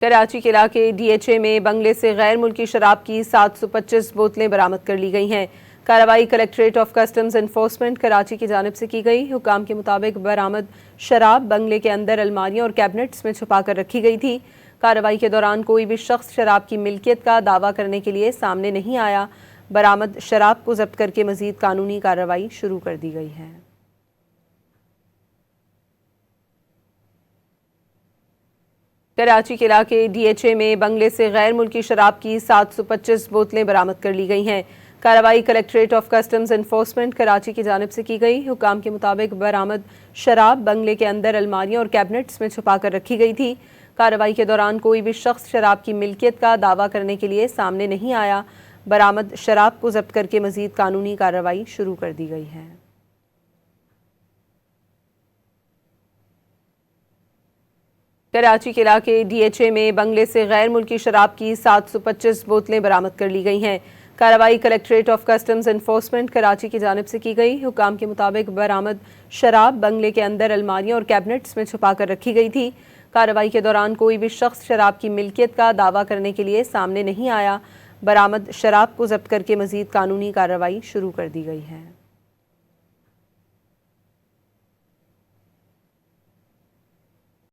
कराची के इलाके डीएचए में बंगले से गैर मुल्की शराब की 725 बोतलें बरामद कर ली गई हैं। कार्रवाई collectorate of customs enforcement Karachi की जानिब से की गई। हुकाम के मुताबिक बरामद शराब बंगले के अंदर अलमारियों और कैबिनेट्स में छुपा कर रखी गई थी। कार्रवाई के दौरान कोई भी शख्स शराब की मिल्कियत का दावा करने के लिए सामने नहीं आया। बरामद शराब को जब्त करके मजीद कानूनी कार्रवाई शुरू कर दी गई है। कराची के इलाके डीएचए में बंगले से गैर मुल्की शराब की 725 बोतलें बरामद कर ली गई हैं। कार्रवाई collectorate of customs enforcement Karachi की जानिब से की गई। हुकाम के मुताबिक बरामद शराब बंगले के अंदर अलमारियों और कैबिनेट्स में छुपा कर रखी गई थी। कार्रवाई के दौरान कोई भी शख्स शराब की मिल्कियत का दावा करने के लिए सामने नहीं आया। बरामद शराब को जब्त करके मजीद कानूनी कार्रवाई शुरू कर दी गई है। कराची के इलाके डीएचए में बंगले से गैर मुल्की शराब की 725 बोतलें बरामद कर ली गई हैं। कार्रवाई collectorate of customs enforcement Karachi की जानिब से की गई। हुकाम के मुताबिक बरामद शराब बंगले के अंदर अलमारियों और कैबिनेट्स में छुपा कर रखी गई थी। कार्रवाई के दौरान कोई भी शख्स शराब की मिल्कियत का दावा करने के लिए सामने नहीं आया। बरामद शराब को जब्त करके मजीद कानूनी कार्रवाई शुरू कर दी गई है।